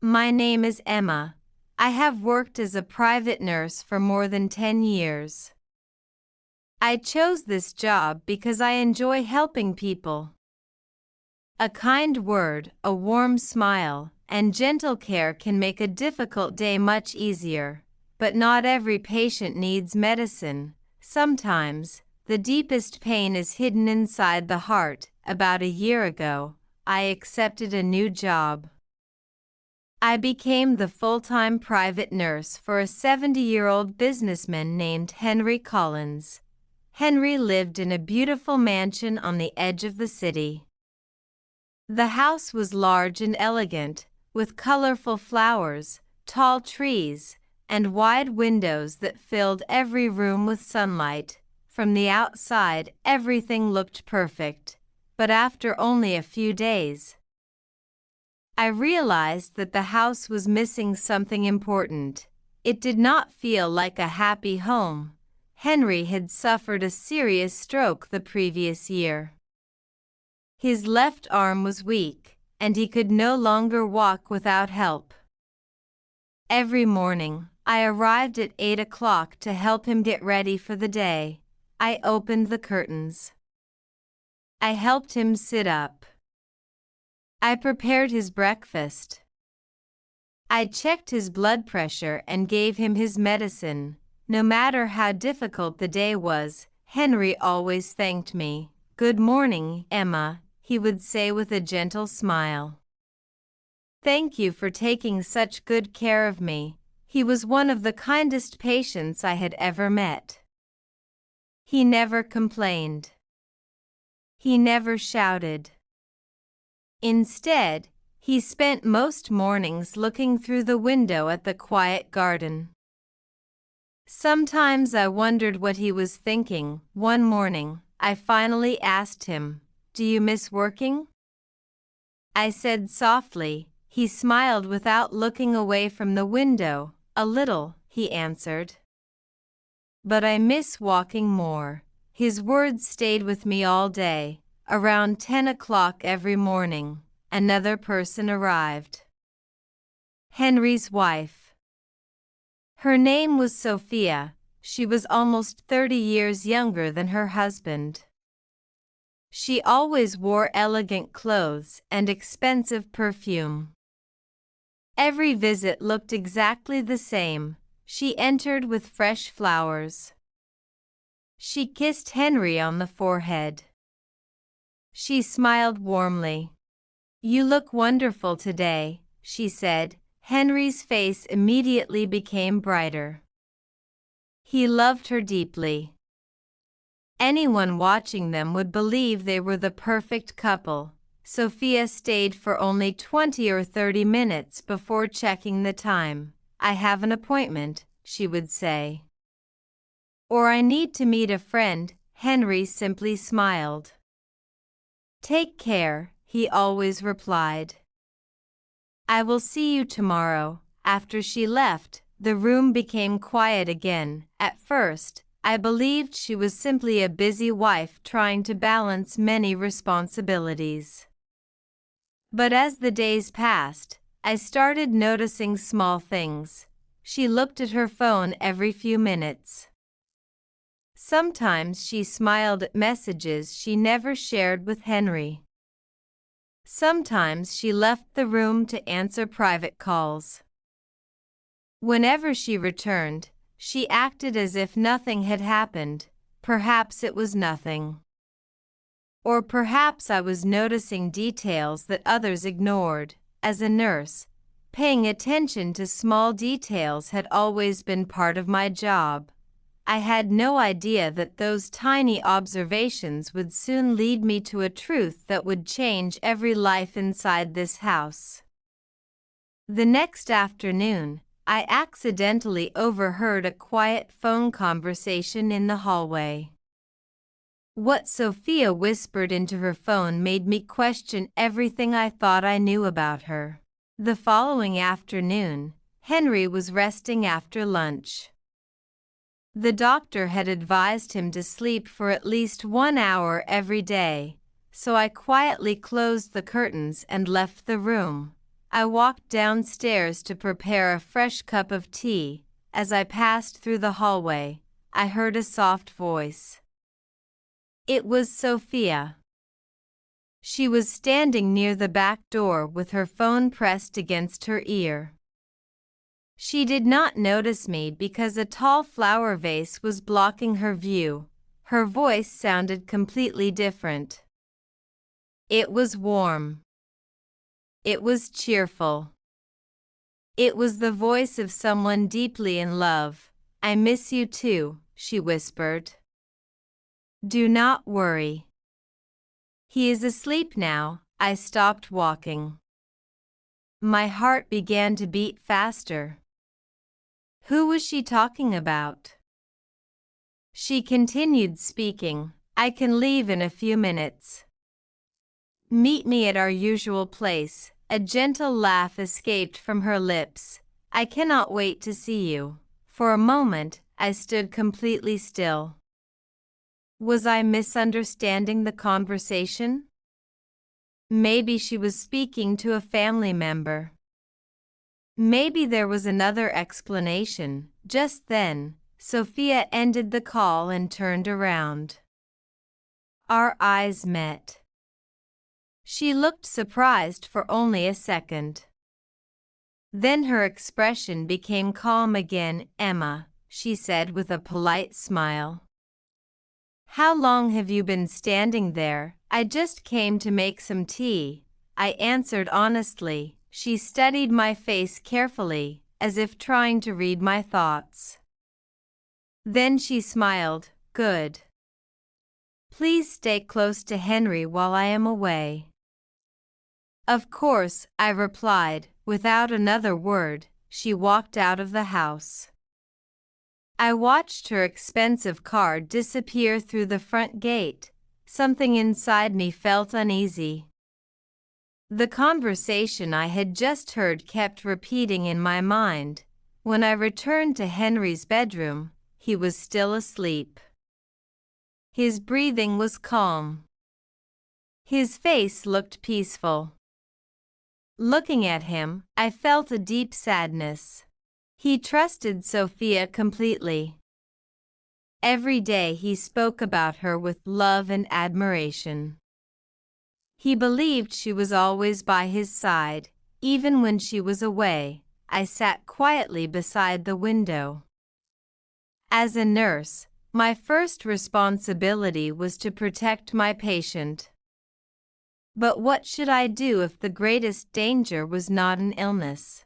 My name is Emma. I have worked as a private nurse for more than 10 years. I chose this job because I enjoy helping people. A kind word, a warm smile, and gentle care can make a difficult day much easier. But not every patient needs medicine. Sometimes, the deepest pain is hidden inside the heart. About a year ago, I accepted a new job. I became the full-time private nurse for a 70-year-old businessman named Henry Collins. Henry lived in a beautiful mansion on the edge of the city. The house was large and elegant, with colorful flowers, tall trees, and wide windows that filled every room with sunlight. From the outside, everything looked perfect, but after only a few days, I realized that the house was missing something important. It did not feel like a happy home. Henry had suffered a serious stroke the previous year. His left arm was weak, and he could no longer walk without help. Every morning, I arrived at 8 o'clock to help him get ready for the day. I opened the curtains. I helped him sit up. I prepared his breakfast. I checked his blood pressure and gave him his medicine. No matter how difficult the day was, Henry always thanked me. "Good morning, Emma," he would say with a gentle smile. "Thank you for taking such good care of me." He was one of the kindest patients I had ever met. He never complained. He never shouted. Instead, he spent most mornings looking through the window at the quiet garden. Sometimes I wondered what he was thinking. One morning, I finally asked him, "Do you miss working?" I said softly. He smiled without looking away from the window. "A little," he answered. "But I miss walking more." His words stayed with me all day. Around 10 o'clock every morning, another person arrived. Henry's wife. Her name was Sophia. She was almost 30 years younger than her husband. She always wore elegant clothes and expensive perfume. Every visit looked exactly the same. She entered with fresh flowers. She kissed Henry on the forehead. She smiled warmly. "You look wonderful today," she said. Henry's face immediately became brighter. He loved her deeply. Anyone watching them would believe they were the perfect couple. Sophia stayed for only 20 or 30 minutes before checking the time. "I have an appointment," she would say. "Or I need to meet a friend." Henry simply smiled. "Take care," he always replied. "I will see you tomorrow." After she left, the room became quiet again. At first, I believed she was simply a busy wife trying to balance many responsibilities. But as the days passed, I started noticing small things. She looked at her phone every few minutes. Sometimes she smiled at messages she never shared with Henry. Sometimes she left the room to answer private calls. Whenever she returned, she acted as if nothing had happened. Perhaps it was nothing. Or perhaps I was noticing details that others ignored. As a nurse, paying attention to small details had always been part of my job. I had no idea that those tiny observations would soon lead me to a truth that would change every life inside this house. The next afternoon, I accidentally overheard a quiet phone conversation in the hallway. What Sophia whispered into her phone made me question everything I thought I knew about her. The following afternoon, Henry was resting after lunch. The doctor had advised him to sleep for at least 1 hour every day, so I quietly closed the curtains and left the room. I walked downstairs to prepare a fresh cup of tea. As I passed through the hallway, I heard a soft voice. It was Sophia. She was standing near the back door with her phone pressed against her ear. She did not notice me because a tall flower vase was blocking her view. Her voice sounded completely different. It was warm. It was cheerful. It was the voice of someone deeply in love. I miss you too, she whispered. Do not worry. He is asleep now. I stopped walking. My heart began to beat faster. Who was she talking about? She continued speaking. I can leave in a few minutes. Meet me at our usual place. A gentle laugh escaped from her lips. I cannot wait to see you. For a moment, I stood completely still. Was I misunderstanding the conversation? Maybe she was speaking to a family member. Maybe there was another explanation. Just then, Sophia ended the call and turned around. Our eyes met. She looked surprised for only a second. Then her expression became calm again. Emma, she said with a polite smile. How long have you been standing there? I just came to make some tea, I answered honestly. She studied my face carefully, as if trying to read my thoughts. Then she smiled. Good. Please stay close to Henry while I am away. Of course, I replied. Without another word, she walked out of the house. I watched her expensive car disappear through the front gate. Something inside me felt uneasy. The conversation I had just heard kept repeating in my mind. When I returned to Henry's bedroom, he was still asleep. His breathing was calm. His face looked peaceful. Looking at him, I felt a deep sadness. He trusted Sophia completely. Every day he spoke about her with love and admiration. He believed she was always by his side, even when she was away. I sat quietly beside the window. As a nurse, my first responsibility was to protect my patient. But what should I do if the greatest danger was not an illness?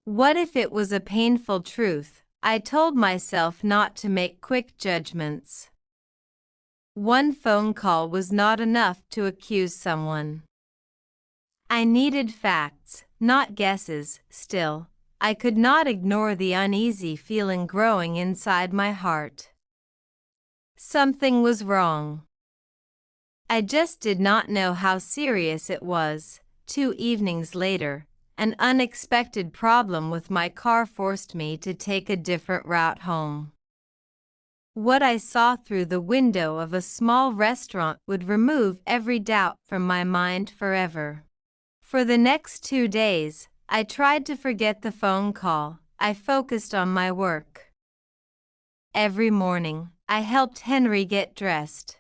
What if it was a painful truth? I told myself not to make quick judgments. One phone call was not enough to accuse someone. I needed facts, not guesses. Still, I could not ignore the uneasy feeling growing inside my heart. Something was wrong. I just did not know how serious it was. 2 evenings later, an unexpected problem with my car forced me to take a different route home. What I saw through the window of a small restaurant would remove every doubt from my mind forever. For the next 2 days, I tried to forget the phone call. I focused on my work. Every morning, I helped Henry get dressed.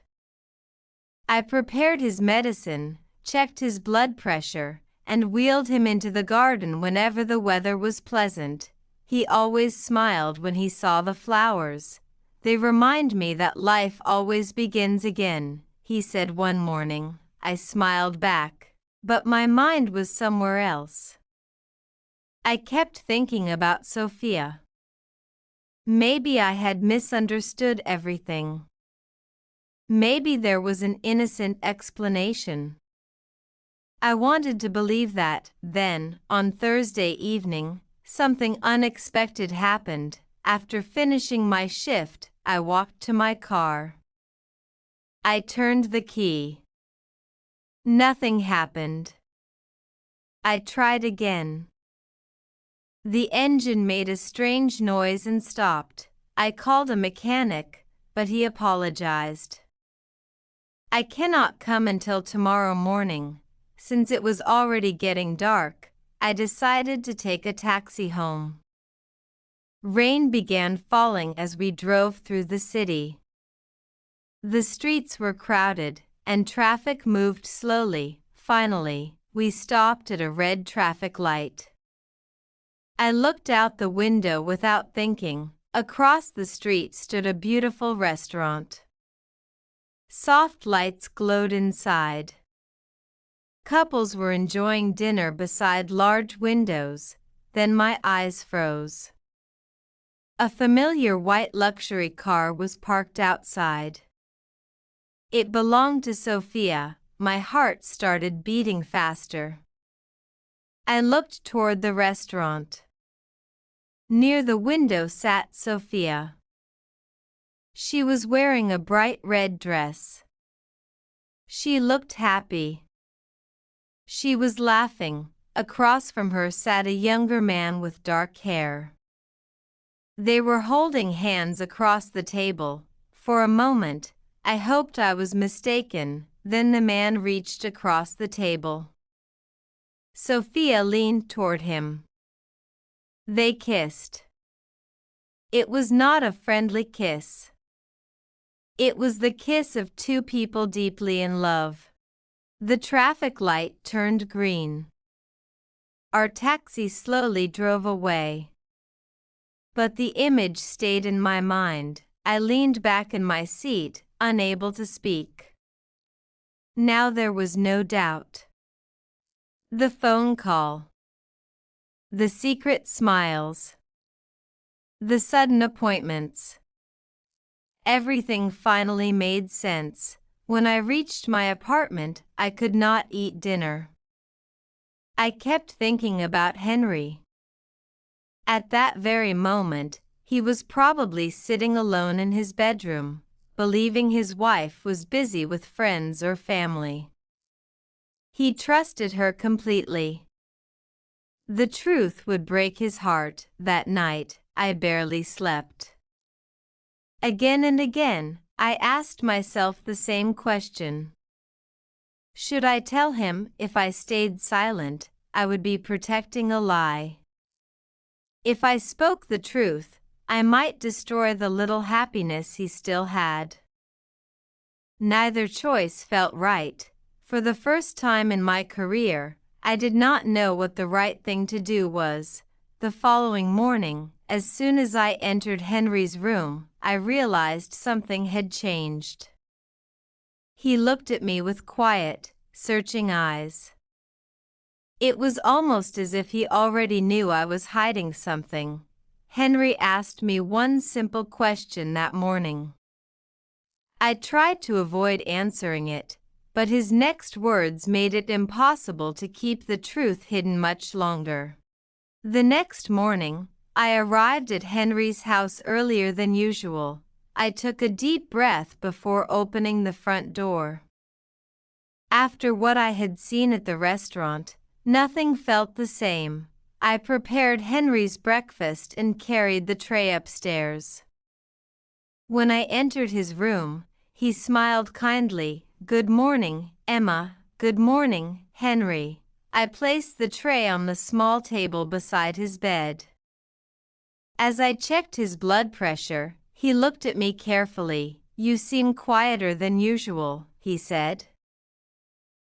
I prepared his medicine, checked his blood pressure, and wheeled him into the garden whenever the weather was pleasant. He always smiled when he saw the flowers. They remind me that life always begins again, he said one morning. I smiled back, but my mind was somewhere else. I kept thinking about Sophia. Maybe I had misunderstood everything. Maybe there was an innocent explanation. I wanted to believe that. Then, on Thursday evening, something unexpected happened. After finishing my shift, I walked to my car. I turned the key. Nothing happened. I tried again. The engine made a strange noise and stopped. I called a mechanic, but he apologized. I cannot come until tomorrow morning. Since it was already getting dark, I decided to take a taxi home. Rain began falling as we drove through the city. The streets were crowded, and traffic moved slowly. Finally, we stopped at a red traffic light. I looked out the window without thinking. Across the street stood a beautiful restaurant. Soft lights glowed inside. Couples were enjoying dinner beside large windows. Then my eyes froze. A familiar white luxury car was parked outside. It belonged to Sophia. My heart started beating faster. I looked toward the restaurant. Near the window sat Sophia. She was wearing a bright red dress. She looked happy. She was laughing. Across from her sat a younger man with dark hair. They were holding hands across the table. For a moment, I hoped I was mistaken. Then the man reached across the table. Sophia leaned toward him. They kissed. It was not a friendly kiss. It was the kiss of two people deeply in love. The traffic light turned green. Our taxi slowly drove away. But the image stayed in my mind. I leaned back in my seat, unable to speak. Now there was no doubt. The phone call. The secret smiles. The sudden appointments. Everything finally made sense. When I reached my apartment, I could not eat dinner. I kept thinking about Henry. At that very moment, he was probably sitting alone in his bedroom, believing his wife was busy with friends or family. He trusted her completely. The truth would break his heart. That night, I barely slept. Again and again, I asked myself the same question. Should I tell him? If I stayed silent, I would be protecting a lie. If I spoke the truth, I might destroy the little happiness he still had. Neither choice felt right. For the first time in my career, I did not know what the right thing to do was. The following morning, as soon as I entered Henry's room, I realized something had changed. He looked at me with quiet, searching eyes. It was almost as if he already knew I was hiding something. Henry asked me one simple question that morning. I tried to avoid answering it, but his next words made it impossible to keep the truth hidden much longer. The next morning, I arrived at Henry's house earlier than usual. I took a deep breath before opening the front door. After what I had seen at the restaurant, nothing felt the same. I prepared Henry's breakfast and carried the tray upstairs. When I entered his room, he smiled kindly. "Good morning, Emma." "Good morning, Henry." I placed the tray on the small table beside his bed. As I checked his blood pressure, he looked at me carefully. "You seem quieter than usual," he said.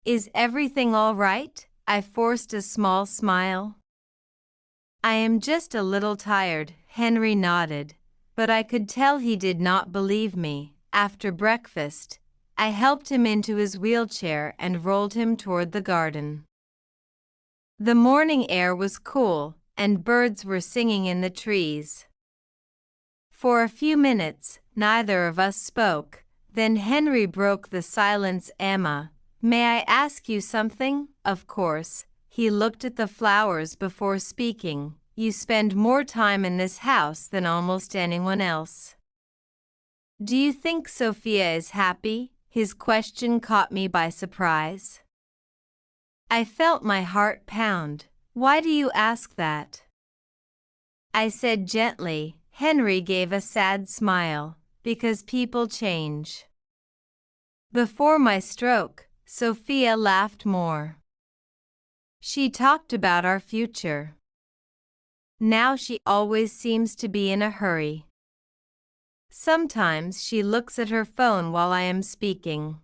"Is everything all right?" I forced a small smile. "I am just a little tired," Henry nodded, but I could tell he did not believe me. After breakfast, I helped him into his wheelchair and rolled him toward the garden. The morning air was cool, and birds were singing in the trees. For a few minutes, neither of us spoke. Then Henry broke the silence. "Emma, may I ask you something?" "Of course." He looked at the flowers before speaking. "You spend more time in this house than almost anyone else. Do you think Sophia is happy?" His question caught me by surprise. I felt my heart pound. "Why do you ask that?" I said gently. Henry gave a sad smile. "Because people change." Before my stroke, Sophia laughed more. She talked about our future. Now she always seems to be in a hurry. Sometimes she looks at her phone while I am speaking.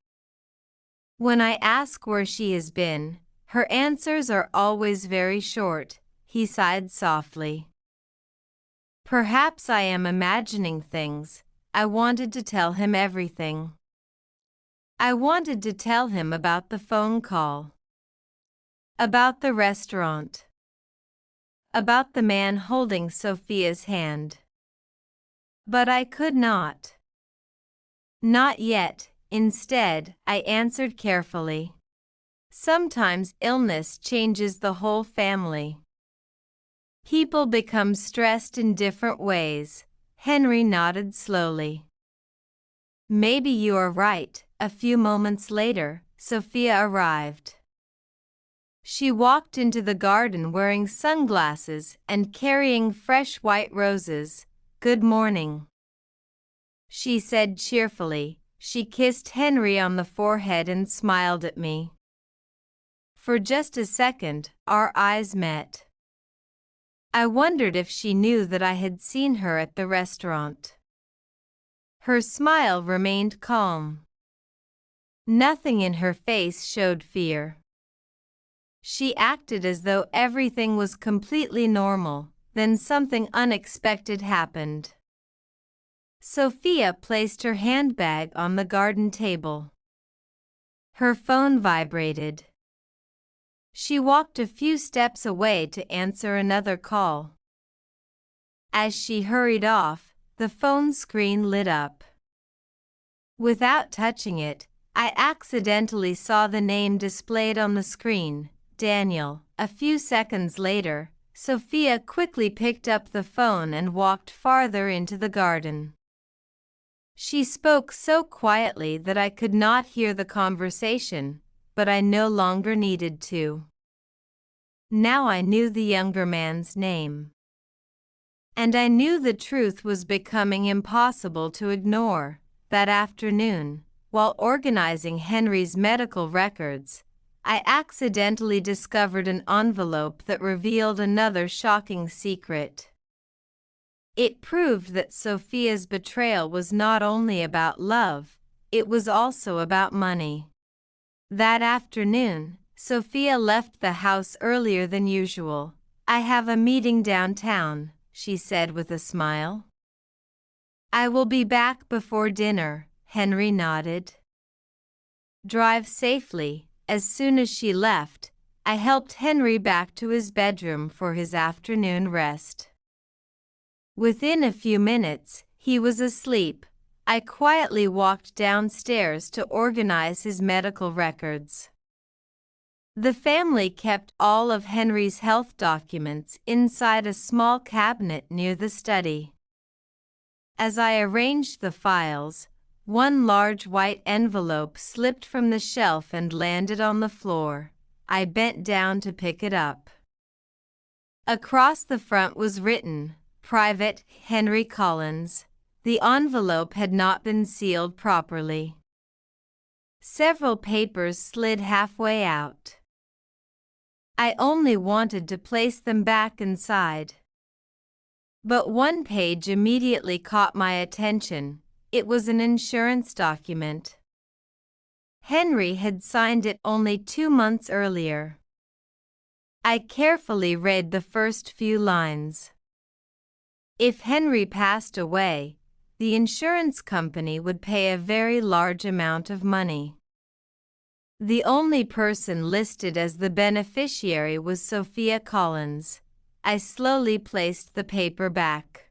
When I ask where she has been, her answers are always very short. He sighed softly. Perhaps I am imagining things. I wanted to tell him everything. I wanted to tell him about the phone call, about the restaurant, about the man holding Sophia's hand. But I could not. Not yet. Instead, I answered carefully. Sometimes illness changes the whole family. People become stressed in different ways. Henry nodded slowly. Maybe you are right. A few moments later, Sophia arrived. She walked into the garden wearing sunglasses and carrying fresh white roses. Good morning, she said cheerfully. She kissed Henry on the forehead and smiled at me. For just a second, our eyes met. I wondered if she knew that I had seen her at the restaurant. Her smile remained calm. Nothing in her face showed fear. She acted as though everything was completely normal. Then something unexpected happened. Sophia placed her handbag on the garden table. Her phone vibrated. She walked a few steps away to answer another call. As she hurried off, the phone screen lit up. Without touching it, I accidentally saw the name displayed on the screen, Daniel. A few seconds later, Sophia quickly picked up the phone and walked farther into the garden. She spoke so quietly that I could not hear the conversation, but I no longer needed to. Now I knew the younger man's name. And I knew the truth was becoming impossible to ignore. That afternoon, while organizing Henry's medical records, I accidentally discovered an envelope that revealed another shocking secret. It proved that Sophia's betrayal was not only about love, it was also about money. That afternoon, Sophia left the house earlier than usual. I have a meeting downtown, she said with a smile. I will be back before dinner, Henry nodded. Drive safely. As soon as she left, I helped Henry back to his bedroom for his afternoon rest. Within a few minutes, he was asleep. I quietly walked downstairs to organize his medical records. The family kept all of Henry's health documents inside a small cabinet near the study. As I arranged the files, one large white envelope slipped from the shelf and landed on the floor. I bent down to pick it up. Across the front was written, Private Henry Collins. The envelope had not been sealed properly. Several papers slid halfway out. I only wanted to place them back inside. But one page immediately caught my attention. It was an insurance document. Henry had signed it only 2 months earlier. I carefully read the first few lines. If Henry passed away, the insurance company would pay a very large amount of money. The only person listed as the beneficiary was Sophia Collins. I slowly placed the paper back.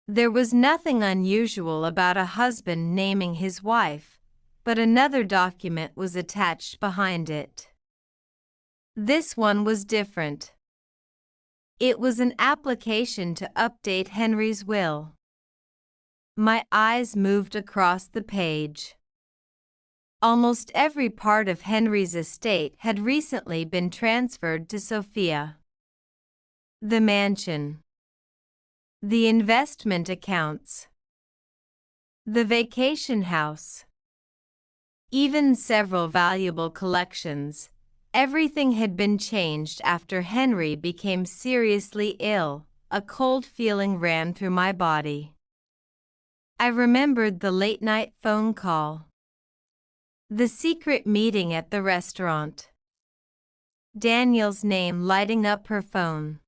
There was nothing unusual about a husband naming his wife, but another document was attached behind it. This one was different. It was an application to update Henry's will. My eyes moved across the page. Almost every part of Henry's estate had recently been transferred to Sophia. The mansion, the investment accounts, the vacation house, even several valuable collections. Everything had been changed after Henry became seriously ill. A cold feeling ran through my body. I remembered the late-night phone call, the secret meeting at the restaurant, Daniel's name lighting up her phone.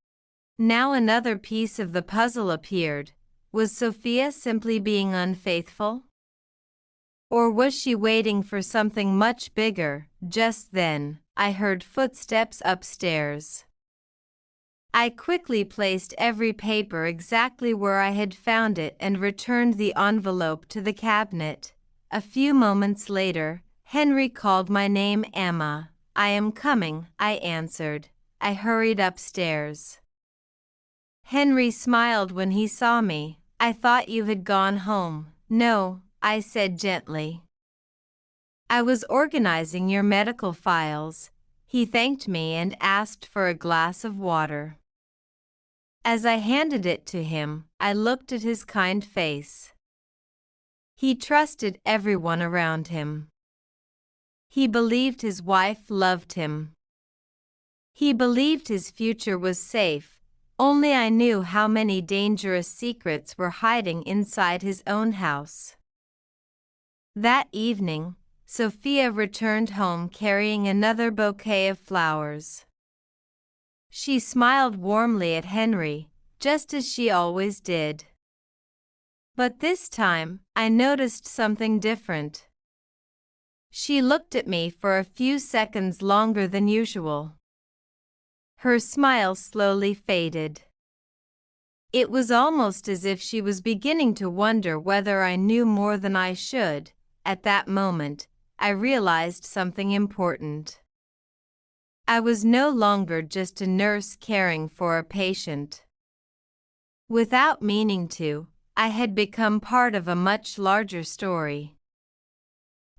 Now another piece of the puzzle appeared. Was Sophia simply being unfaithful? Or was she waiting for something much bigger? Just then, I heard footsteps upstairs. I quickly placed every paper exactly where I had found it and returned the envelope to the cabinet. A few moments later, Henry called my name. Emma. I am coming, I answered. I hurried upstairs. Henry smiled when he saw me. I thought you had gone home. No, I said gently. I was organizing your medical files. He thanked me and asked for a glass of water. As I handed it to him, I looked at his kind face. He trusted everyone around him. He believed his wife loved him. He believed his future was safe. Only I knew how many dangerous secrets were hiding inside his own house. That evening, Sophia returned home carrying another bouquet of flowers. She smiled warmly at Henry, just as she always did. But this time, I noticed something different. She looked at me for a few seconds longer than usual. Her smile slowly faded. It was almost as if she was beginning to wonder whether I knew more than I should. At that moment, I realized something important. I was no longer just a nurse caring for a patient. Without meaning to, I had become part of a much larger story.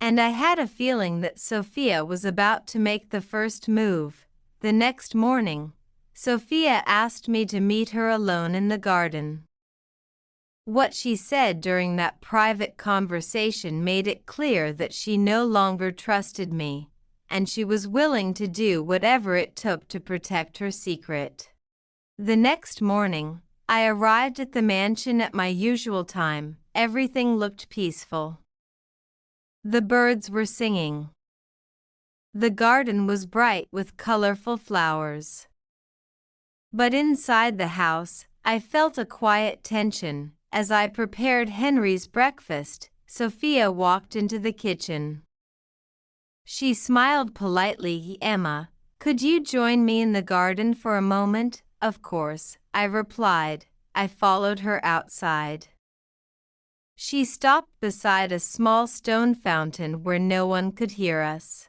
And I had a feeling that Sophia was about to make the first move. The next morning, Sophia asked me to meet her alone in the garden. What she said during that private conversation made it clear that she no longer trusted me, and she was willing to do whatever it took to protect her secret. The next morning, I arrived at the mansion at my usual time. Everything looked peaceful. The birds were singing. The garden was bright with colorful flowers. But inside the house, I felt a quiet tension. As I prepared Henry's breakfast, Sophia walked into the kitchen. She smiled politely. Emma, could you join me in the garden for a moment? Of course, I replied. I followed her outside. She stopped beside a small stone fountain where no one could hear us.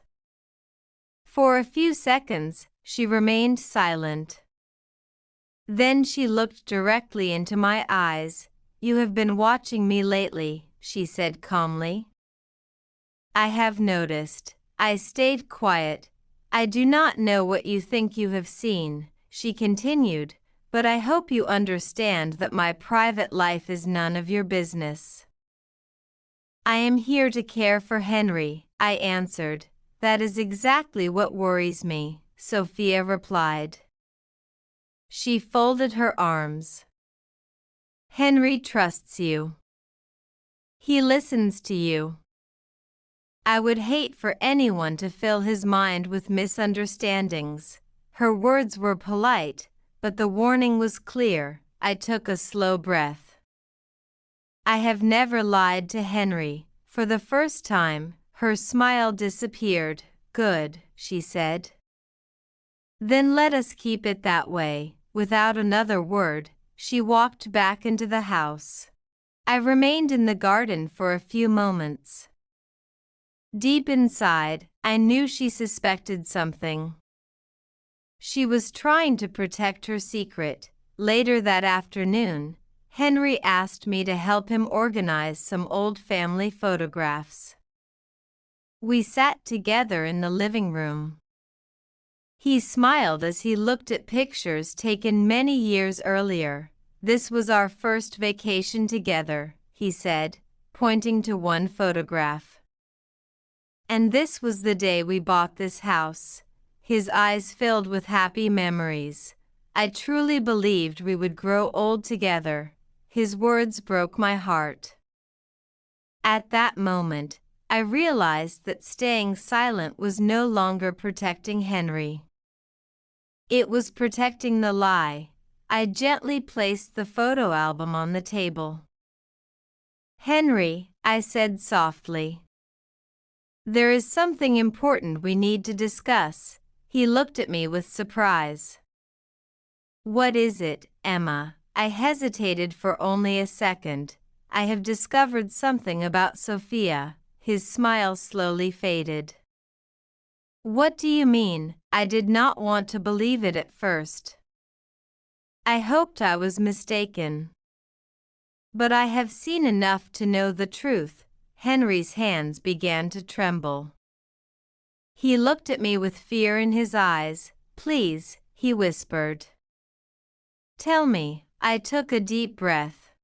For a few seconds, she remained silent. Then she looked directly into my eyes. You have been watching me lately, she said calmly. I have noticed. I stayed quiet. I do not know what you think you have seen, she continued, but I hope you understand that my private life is none of your business. I am here to care for Henry, I answered. That is exactly what worries me, Sophia replied. She folded her arms. Henry trusts you. He listens to you. I would hate for anyone to fill his mind with misunderstandings. Her words were polite, but the warning was clear. I took a slow breath. I have never lied to Henry. For the first time, her smile disappeared. Good, she said. Then let us keep it that way. Without another word, she walked back into the house. I remained in the garden for a few moments. Deep inside, I knew she suspected something. She was trying to protect her secret. Later that afternoon, Henry asked me to help him organize some old family photographs. We sat together in the living room. He smiled as he looked at pictures taken many years earlier. This was our first vacation together, he said, pointing to one photograph. And this was the day we bought this house. his eyes filled with happy memories. I truly believed we would grow old together. His words broke my heart. At that moment, I realized that staying silent was no longer protecting Henry. It was protecting the lie. I gently placed the photo album on the table. "Henry," I said softly, "there is something important we need to discuss." He looked at me with surprise. "What is it, Emma?" I hesitated for only a second. "I have discovered something about Sophia." His smile slowly faded. "What do you mean?" I did not want to believe it at first. I hoped I was mistaken. "But I have seen enough to know the truth." Henry's hands began to tremble. He looked at me with fear in his eyes. "Please," he whispered. "Tell me." I took a deep breath.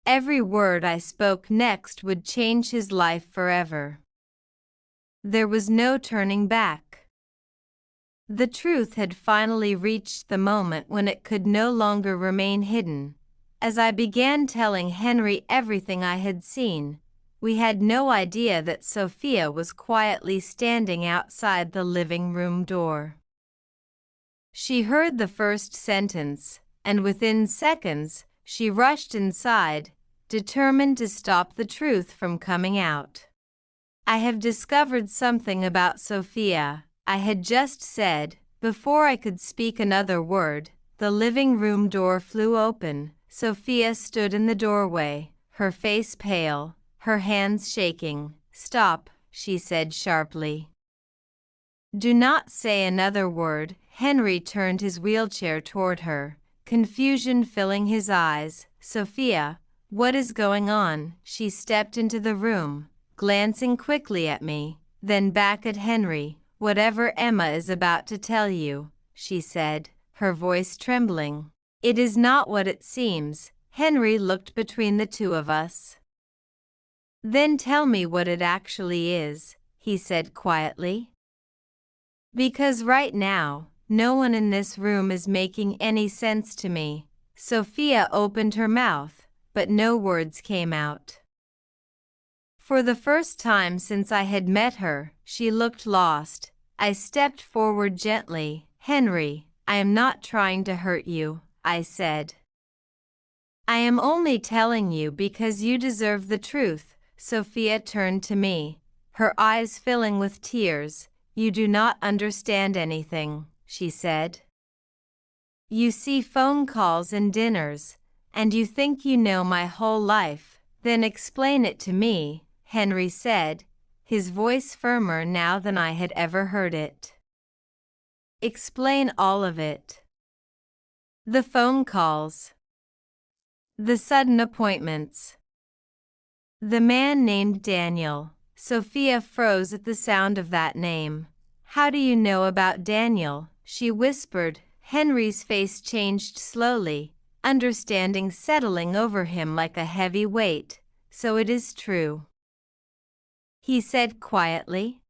Every word I spoke next would change his life forever. There was no turning back. The truth had finally reached the moment when it could no longer remain hidden. As I began telling Henry everything I had seen, we had no idea that Sophia was quietly standing outside the living room door. She heard the first sentence, and within seconds, she rushed inside, determined to stop the truth from coming out. "I have discovered something about Sophia," I had just said. Before I could speak another word, the living room door flew open. Sophia stood in the doorway, her face pale, her hands shaking. "Stop," she said sharply. "Do not say another word." Henry turned his wheelchair toward her, confusion filling his eyes. "Sophia, what is going on?" She stepped into the room, glancing quickly at me, then back at Henry. "Whatever Emma is about to tell you," she said, her voice trembling, "it is not what it seems." Henry looked between the two of us. "Then tell me what it actually is," he said quietly. "Because right now, no one in this room is making any sense to me." Sophia opened her mouth, but no words came out. For the first time since I had met her, she looked lost. I stepped forward gently. "Henry, I am not trying to hurt you," I said. "I am only telling you because you deserve the truth." Sophia turned to me, her eyes filling with tears. "You do not understand anything," she said. "You see phone calls and dinners, and you think you know my whole life. Then explain it to me," Henry said, his voice firmer now than I had ever heard it. "Explain all of it. The phone calls. The sudden appointments. The man named Daniel." Sophia froze at the sound of that name. "How do you know about Daniel?" she whispered. Henry's face changed slowly, understanding settling over him like a heavy weight. "So it is true," he said quietly.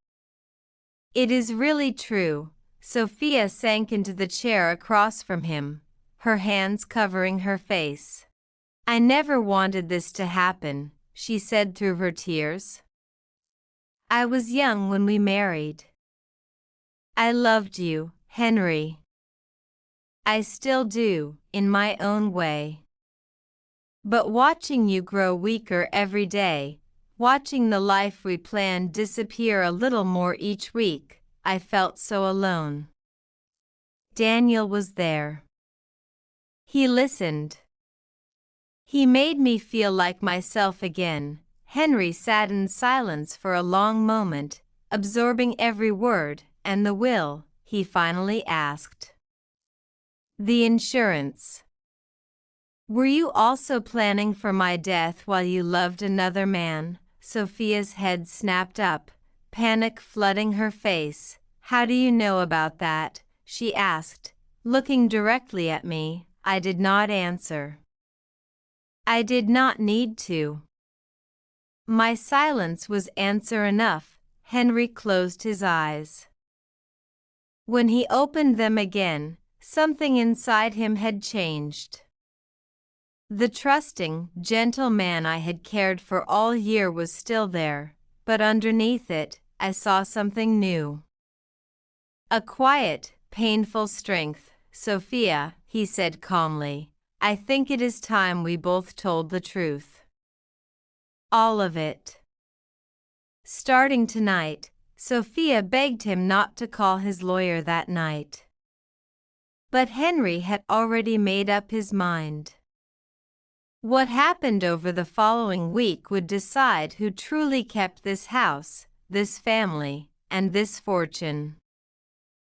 "It is really true." Sophia sank into the chair across from him, her hands covering her face. "I never wanted this to happen," she said through her tears. "I was young when we married. I loved you, Henry. I still do, in my own way. But watching you grow weaker every day, watching the life we planned disappear a little more each week, I felt so alone." Daniel was there. He listened. He made me feel like myself again. Henry sat in silence for a long moment, absorbing every word. "And the will?" he finally asked. "The insurance. Were you also planning for my death while you loved another man?" Sophia's head snapped up, panic flooding her face. "How do you know about that?" she asked, looking directly at me. I did not answer. I did not need to. My silence was answer enough. Henry closed his eyes. When he opened them again, something inside him had changed. The trusting, gentle man I had cared for all year was still there, but underneath it, I saw something new. A quiet, painful strength. Sophia, he said calmly, I think it is time we both told the truth. All of it. Starting tonight, Sophia begged him not to call his lawyer that night. But Henry had already made up his mind. What happened over the following week would decide who truly kept this house, this family, and this fortune.